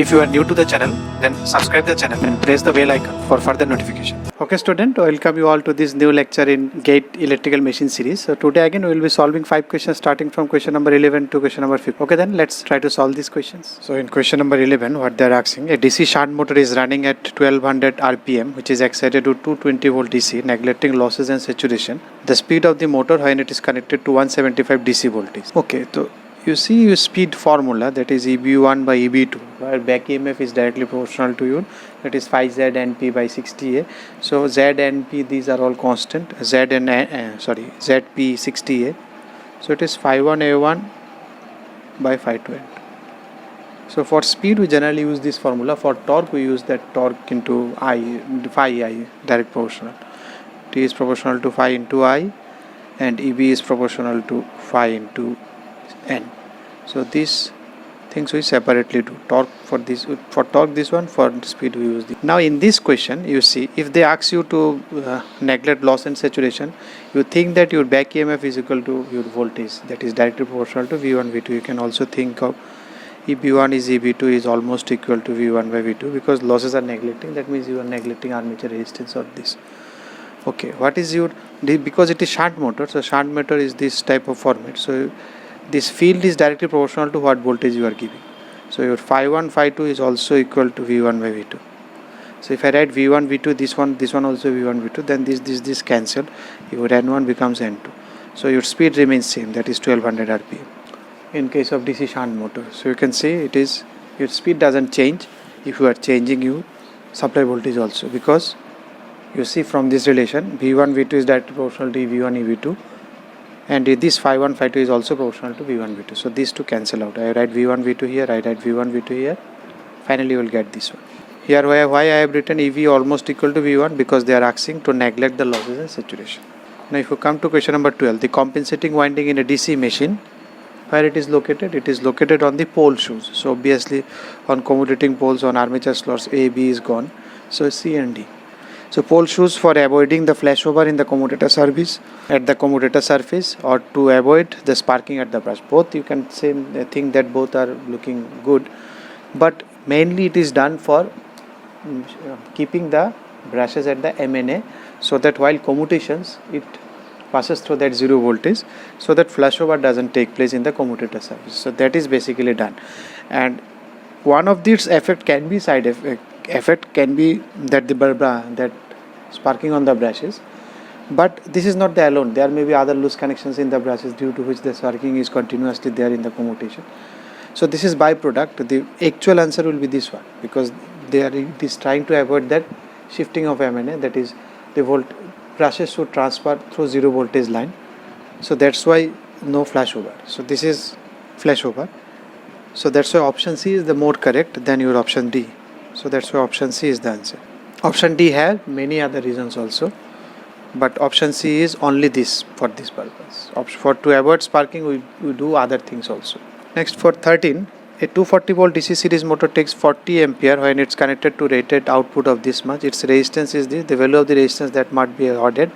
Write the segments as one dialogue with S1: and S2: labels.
S1: If you are new to the channel, then subscribe the channel and press the bell icon for further notification. Okay student, welcome you all to this new lecture in GATE electrical machine series. So today again we will be solving 5 questions starting from question number 11 to question number 15. Okay, then let's try to solve these questions. So in question number 11, what they are asking, a DC shunt motor is running at 1200 rpm which is excited to 220 volt DC, neglecting losses and saturation. The speed of the motor when it is connected to 175 DC voltage. Okay, so you see your speed formula, that is EB1 by EB2, where back EMF is directly proportional to you, that is 5Z NP by 60A. So Z and P, these are all constant, ZP 60A. So it is 51A1 by 520. So for speed we generally use this formula. For torque we use that torque into phi I, direct proportional. T is proportional to phi into I, and EB is proportional to phi into N. So these things we separately do. Torque for this, for torque this one, for speed we use this. Now in this question you see, if they ask you to neglect loss and saturation, you think that your back EMF is equal to your voltage, that is directly proportional to V1 V2. You can also think of EB1 is EB2 is almost equal to V1 by V2, because losses are neglecting, that means you are neglecting armature resistance of this. Okay, what is your, because it is shunt motor, so shunt motor is this type of format. So this field is directly proportional to what voltage you are giving. So your phi1 phi2 is also equal to V1 by V2. So if I write V1 V2, this one also V1 V2, then this cancel, your N1 becomes N2. So your speed remains same, that is 1200 rpm in case of DC shunt motor. So you can say it is, your speed doesn't change if you are changing your supply voltage also, because you see from this relation V1 V2 is directly proportional to V1 EV2, and this phi1 phi2 is also proportional to V1 V2. So these two cancel out. I write V1 V2 here, I write V1 V2 here, finally you will get this one. Here why I have written EV almost equal to V1, because they are asking to neglect the losses and saturation. Now if you come to question number 12, the compensating winding in a DC machine, where it is located on the pole shoes. So obviously on commutating poles, on armature slots, A, B is gone, so C and D. So pole shoes for avoiding the flashover in the commutator surface, at the commutator surface, or to avoid the sparking at the brush. Both you can say, I think that both are looking good, but mainly it is done for keeping the brushes at the MNA, so that while commutations it passes through that zero voltage, so that flashover doesn't take place in the commutator surface. So that is basically done, and one of these effect can be side effect can be that that sparking on the brushes, but this is not the alone. There may be other loose connections in the brushes due to which the sparking is continuously there in the commutation. So this is byproduct. The actual answer will be this one, because it is trying to avoid that shifting of MNA, that is the brushes should transfer through zero voltage line. So that's why no flashover. So this is flashover. So that's why option C is the more correct than your option D. So that's why option C is the answer. Option D has many other reasons also, but option C is only this for this purpose. For to avoid sparking we do other things also. Next, for 13, a 240 volt DC series motor takes 40 ampere when it's connected to rated output of this much. Its resistance is this, the value of the resistance that must be ordered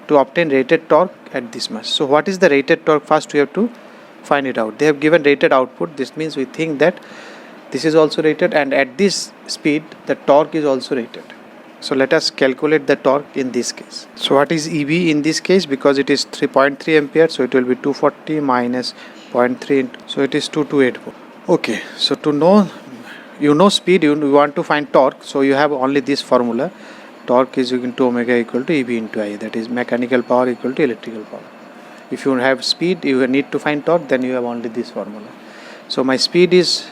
S1: to obtain rated torque at this much. So what is the rated torque? First we have to find it out. They have given rated output. This means we think that this is also rated, and at this speed the torque is also rated. So let us calculate the torque in this case. So what is EB in this case? Because it is 3.3 ampere, so it will be 240 minus 0.3, so it is 228 volt. Okay, so to know, speed, you want to find torque, so you have only this formula. Torque is equal to omega equal to EB into I, that is mechanical power equal to electrical power. If you have speed, you need to find torque, then you have only this formula. So my speed is,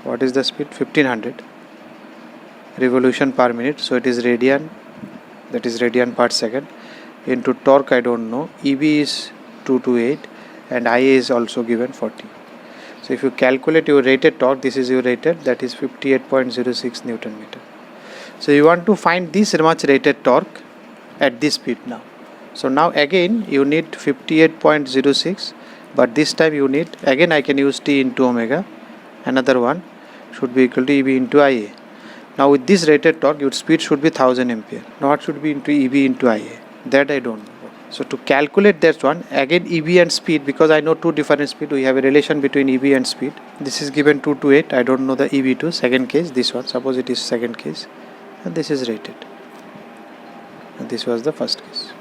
S1: what is the speed? 1500 revolution per minute. So it is radian, that is radian per second, into torque I don't know. EB is 228 and IA is also given 40. So if you calculate your rated torque, this is your rated, that is 58.06 Newton meter. So you want to find this much rated torque at this speed now. So now again you need 58.06, but this time you need, again I can use T into omega, another one should be equal to EB into IA. Now with this rated torque, your speed should be 1000 ampere. Now what should be into EB into IA? That I don't know. So to calculate that one, again EB and speed, because I know two different speed, we have a relation between EB and speed. This is given 2 to 8. I don't know the EB2, second case, this one, suppose it is second case, and this is rated. And this was the first case.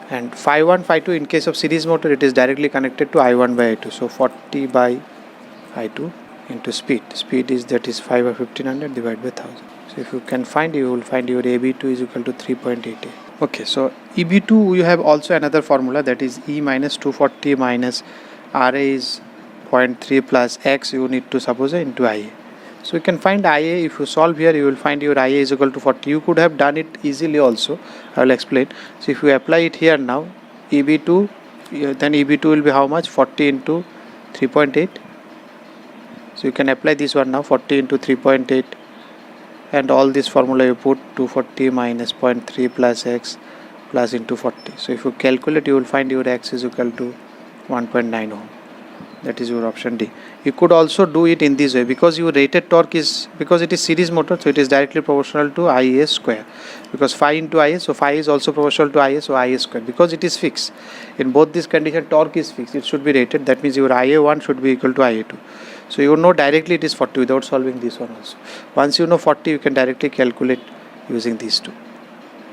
S1: And phi 1, phi 2, in case of series motor, it is directly connected to I1 by I2. So 40 by I2 into speed. Speed is, that is 5 by 1500 divided by 1000. So if you can find, you will find your AB2 is equal to 3.88. Okay, so EB2, you have also another formula, that is E minus 240 minus RA is 0.3 plus X, you need to suppose into IA. So you can find IA. If you solve here, you will find your IA is equal to 40. You could have done it easily also. I will explain. So if you apply it here now, EB2, then EB2 will be how much? 40 into 3.8. So you can apply this one now, 40 into 3.8, and all this formula you put 240 minus 0.3 plus X plus into 40. So if you calculate, you will find your X is equal to 1.9 ohm. That is your option D. You could also do it in this way, because your rated torque is, because it is series motor, so it is directly proportional to IA square, because phi into IA, so phi is also proportional to IA, so IA square, because it is fixed. In both this condition, torque is fixed, it should be rated, that means your IA1 should be equal to IA2. So you know directly it is 40 without solving this one also. Once you know 40, you can directly calculate using these two.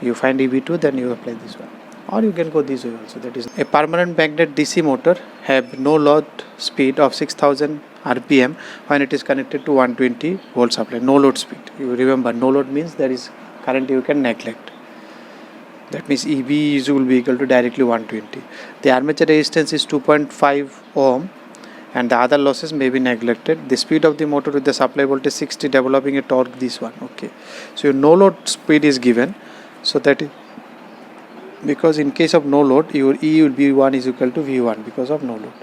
S1: You find EB2, then you apply this one. Or you can go this way also, that is a permanent magnet DC motor have no load speed of 6000 RPM when it is connected to 120 volt supply. No load speed. You remember, no load means there is current you can neglect. That means EB will be equal to directly 120. The armature resistance is 2.5 ohm and the other losses may be neglected. The speed of the motor with the supply voltage 60, developing a torque, this one. Okay. So your no load speed is given. So that is, because in case of no load, your E will be 1 is equal to V1 because of no load.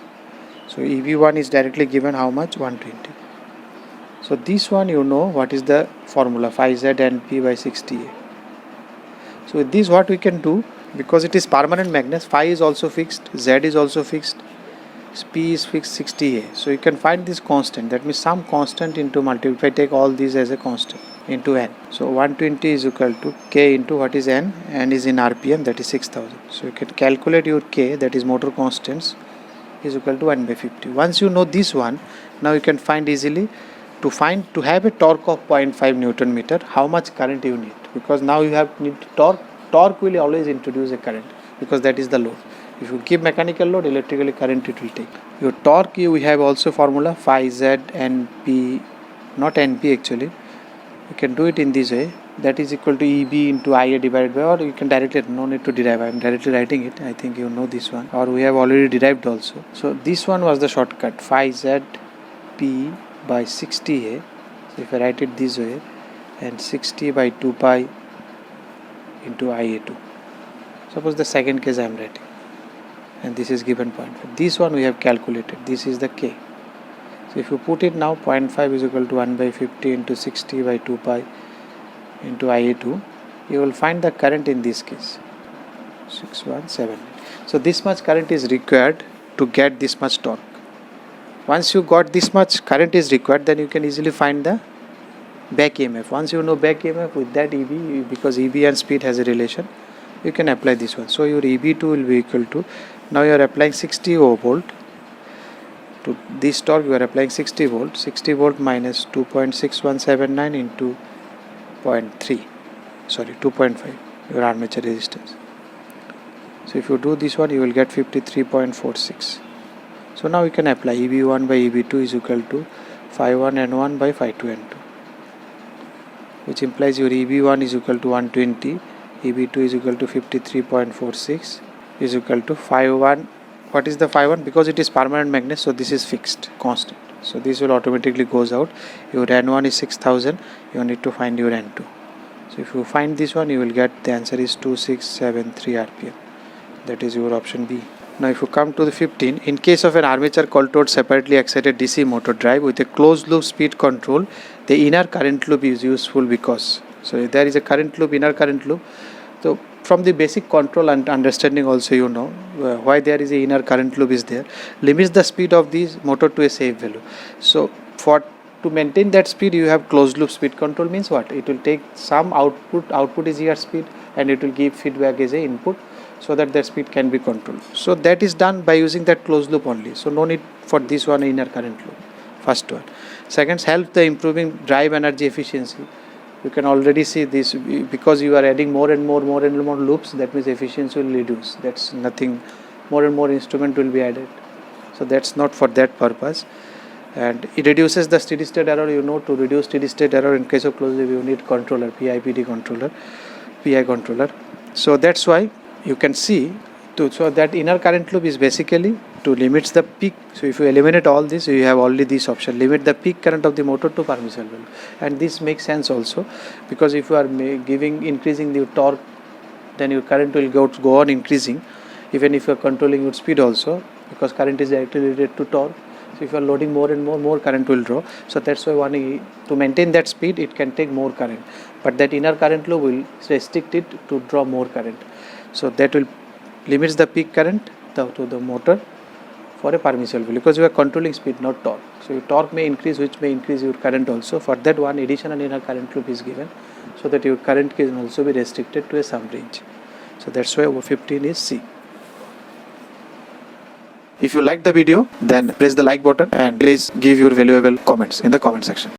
S1: So EV1 is directly given how much? 120. So this one you know what is the formula, phi Z NP by 60A. So with this what we can do, because it is permanent magnet, phi is also fixed, Z is also fixed, P is fixed 60A. So you can find this constant, that means some constant into multiple, if I take all these as a constant, into N. So 120 is equal to K into what is N? N is in RPM, that is 6000. So you can calculate your K, that is motor constants, is equal to 1 by 50. Once you know this one, now you can find easily to have a torque of 0.5 Newton meter, how much current you need, because now you have need torque will always introduce a current, because that is the load. If you give mechanical load, electrically current it will take. Your torque, we have also formula phi Z NP, not NP actually. You can do it in this way, that is equal to EB into IA divided by, or you can directly, no need to derive, I am directly writing it. I think you know this one, or we have already derived also. So this one was the shortcut, phi Z P by 60A. So if I write it this way, and 60 by 2 pi into IA2. Suppose the second case I am writing, and this is given 0.5. This one we have calculated, this is the K. So if you put it now, 0.5 is equal to 1 by 50 into 60 by 2 pi into IA2, you will find the current in this case, 6178. So this much current is required to get this much torque. Once you got this much current is required, then you can easily find the back EMF. Once you know back EMF, with that EB, because EB and speed has a relation, you can apply this one. So your EB2 will be equal to, now you are applying 60 volt to this torque, you are applying 60 volt minus 2.6179 into 2.5, your armature resistance. So if you do this one, you will get 53.46. So now you can apply EB1 by EB2 is equal to phi 1 N1 by phi 2 N2, which implies your EB1 is equal to 120, EB2 is equal to 53.46 is equal to phi 1. What is the phi 1? Because it is permanent magnet, so this is fixed, constant. So this will automatically goes out. Your N1 is 6000, you need to find your N2. So if you find this one, you will get the answer is 2673 RPM. That is your option B. Now if you come to the 15, in case of an armature cold separately excited DC motor drive with a closed loop speed control, the inner current loop is useful because, so there is a current loop, inner current loop. So from the basic control and understanding also you know why there is a inner current loop is there, limits the speed of this motor to a safe value. So to maintain that speed, you have closed loop speed control, means what? It will take some output is here speed, and it will give feedback as a input so that the speed can be controlled. So that is done by using that closed loop only. So no need for this one inner current loop. First one. Second, help the improving drive energy efficiency. You can already see this because you are adding more and more loops. That means efficiency will reduce. That's nothing. More and more instrument will be added. So that's not for that purpose. And it reduces the steady state error. To reduce steady state error in case of closed loop, you need controller, PIPD controller, PI controller. So that's why you can see. So that inner current loop is basically to limit the peak. So if you eliminate all this, you have only this option, limit the peak current of the motor to permissible value. And this makes sense also, because if you are increasing the torque, then your current will go on increasing, even if you are controlling your speed also, because current is directly related to torque. So if you are loading more and more current will draw. So that's why to maintain that speed, it can take more current, but that inner current loop will restrict it to draw more current. So that will limits the peak current to the motor for a permissible value, because you are controlling speed, not torque. So your torque may increase, which may increase your current also. For that one, additional inner current loop is given, so that your current can also be restricted to some range. So that's why 15 is C. If you like the video, then press the like button and please give your valuable comments in the comment section.